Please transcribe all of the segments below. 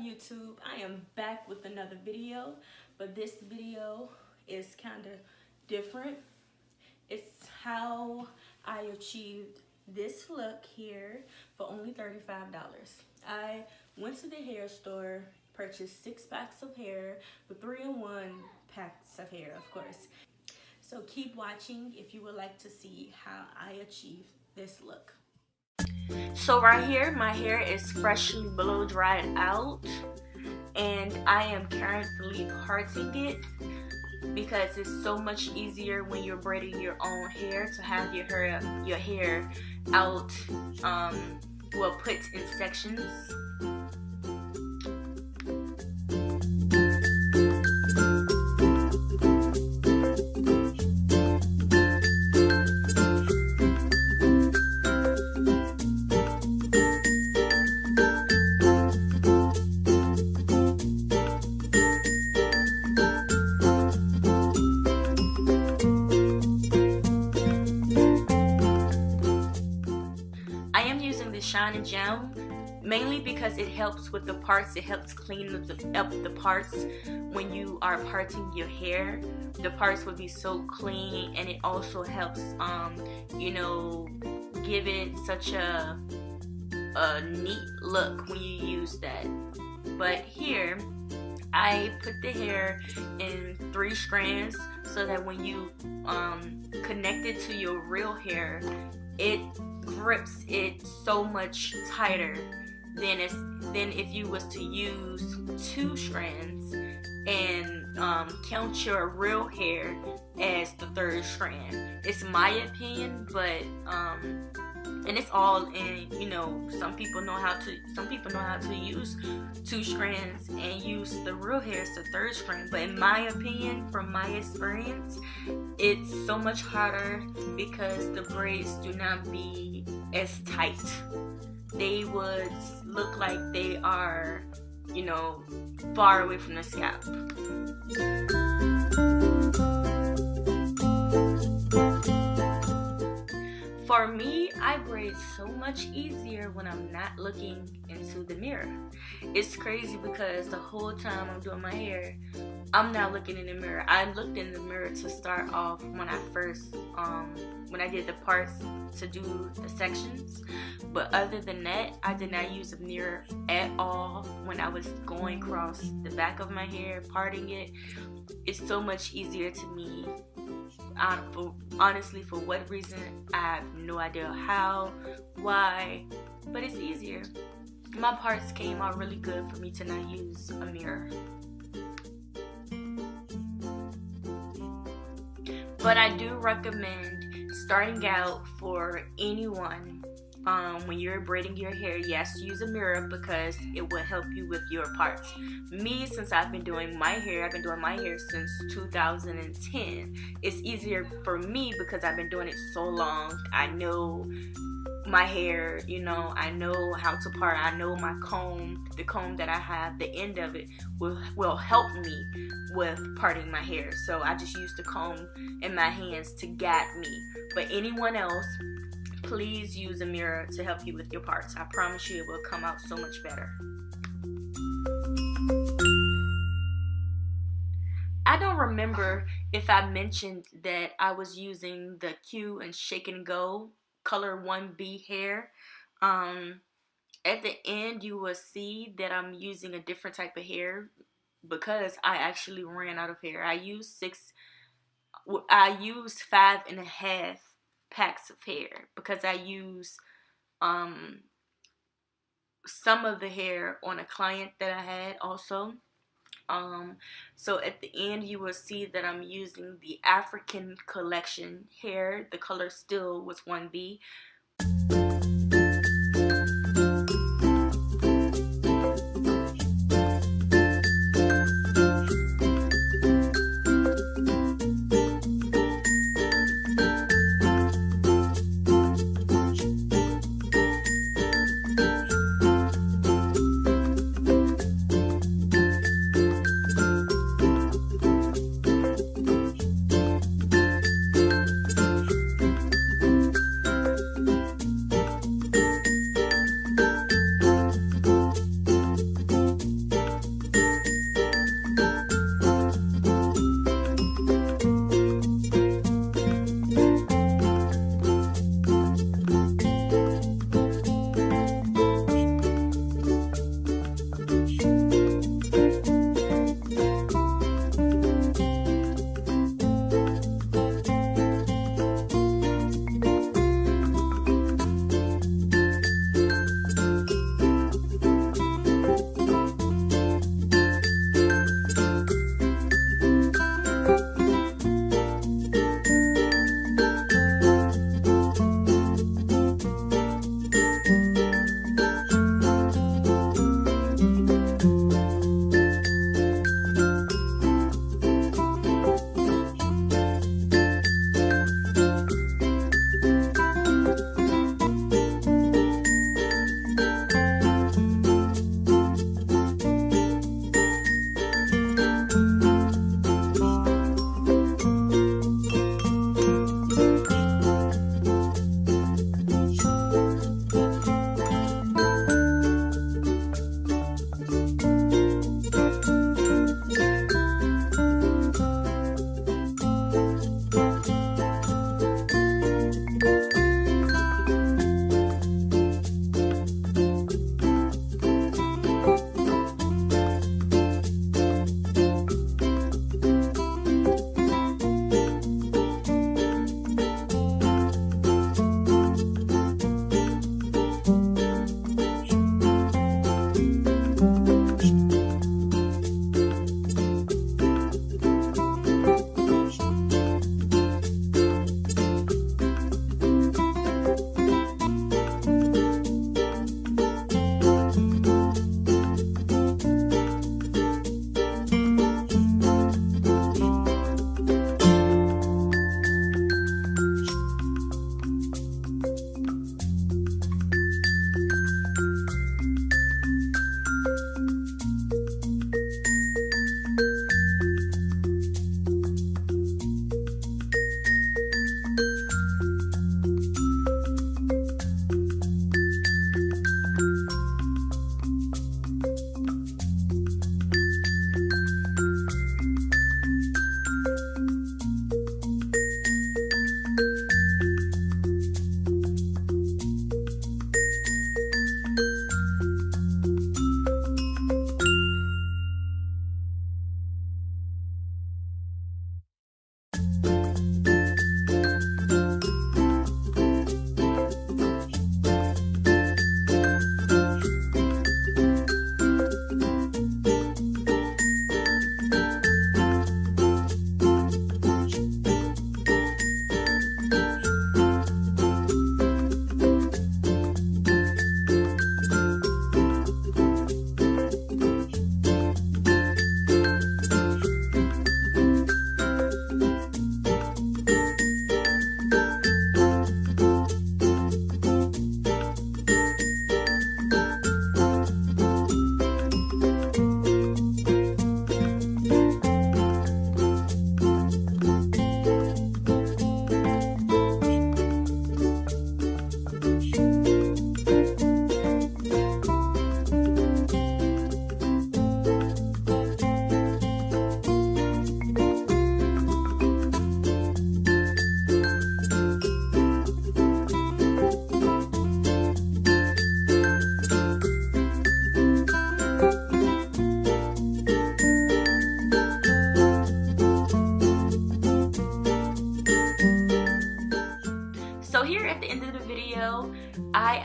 YouTube? I am back with another video, but this video is kind of different. It's how I achieved this look here for only $35. I went to the hair store, purchased 6 packs of hair, the 3-in-1 packs of hair, of course. So keep watching if you would like to see how I achieved this look. So right here, my hair is freshly blow dried out, and I am currently parting it because it's so much easier when you're braiding your own hair to have your hair out, well, put in sections. Shine and Gem mainly because it helps with the parts. It helps clean up the parts when you are parting your hair. The parts will be so clean, and it also helps you know, give it such a neat look when you use that. But here I put the hair in 3 strands so that when you connect it to your real hair, it grips it so much tighter than if you was to use 2 strands and count your real hair as the 3rd strand. It's my opinion, but and it's all in, you know, some people know how to use 2 strands and use the real hair as the 3rd strand. But in my opinion, from my experience, it's so much harder because the braids do not be as tight. They would look like they are, you know, far away from the scalp. For me, I braid so much easier when I'm not looking into the mirror. It's crazy because the whole time I'm doing my hair, I'm not looking in the mirror. I looked in the mirror to start off when I first, when I did the parts to do the sections. But other than that, I did not use a mirror at all when I was going across the back of my hair, parting it. It's so much easier to me. Honestly, for what reason, I have no idea how, why, but it's easier. My parts came out really good for me to not use a mirror. But I do recommend starting out for anyone. When you're braiding your hair, yes, use a mirror because it will help you with your parts. Me, since I've been doing my hair since 2010. It's easier for me because I've been doing it so long. I know my hair, you know, I know how to part. I know my comb, the comb that I have, the end of it will help me with parting my hair. So I just use the comb in my hands to guide me. But anyone else, please use a mirror to help you with your parts. I promise you it will come out so much better. I don't remember if I mentioned that I was using the Q and Shake and Go color 1B hair. At the end you will see that I'm using a different type of hair because I actually ran out of hair. I used 5.5 packs of hair because I use some of the hair on a client that I had also. So at the end you will see that I'm using the African collection hair. The color still was 1B.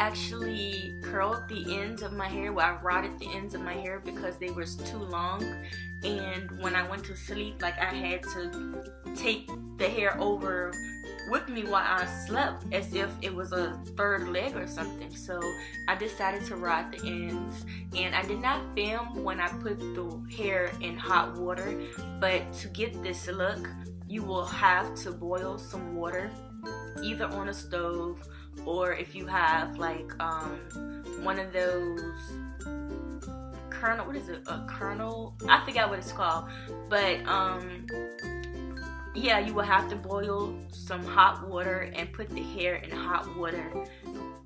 actually curled the ends of my hair. Well, I rotted the ends of my hair because they were too long, and when I went to sleep, like, I had to take the hair over with me while I slept as if it was a third leg or something. So I decided to rot the ends, and I did not film when I put the hair in hot water, but to get this look, you will have to boil some water either on a stove, or if you have like one of those kernel, what is it, a kernel, I forgot what it's called, but yeah, you will have to boil some hot water and put the hair in hot water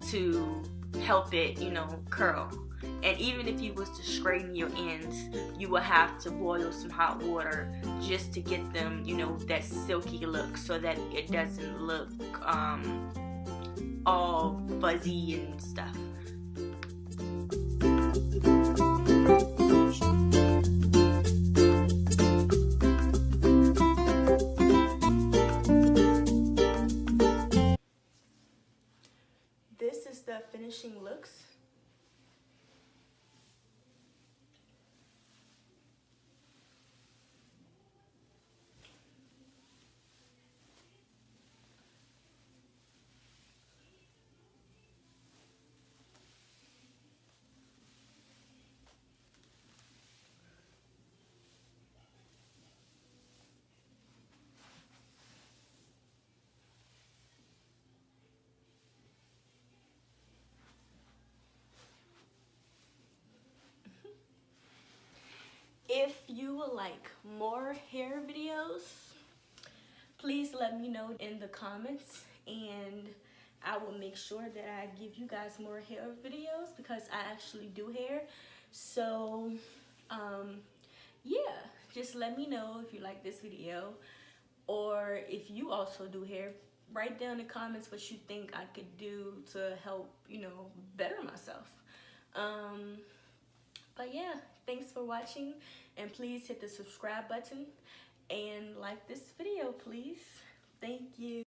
to help it, you know, curl. And even if you was to straighten your ends, you will have to boil some hot water just to get them, you know, that silky look, so that it doesn't look all fuzzy and stuff. This is the finishing looks. If you would like more hair videos, please let me know in the comments, and I will make sure that I give you guys more hair videos because I actually do hair. So yeah, just let me know if you like this video, or if you also do hair. Write down in the comments what you think I could do to help, you know, better myself. But yeah, thanks for watching, and please hit the subscribe button and like this video, please. Thank you.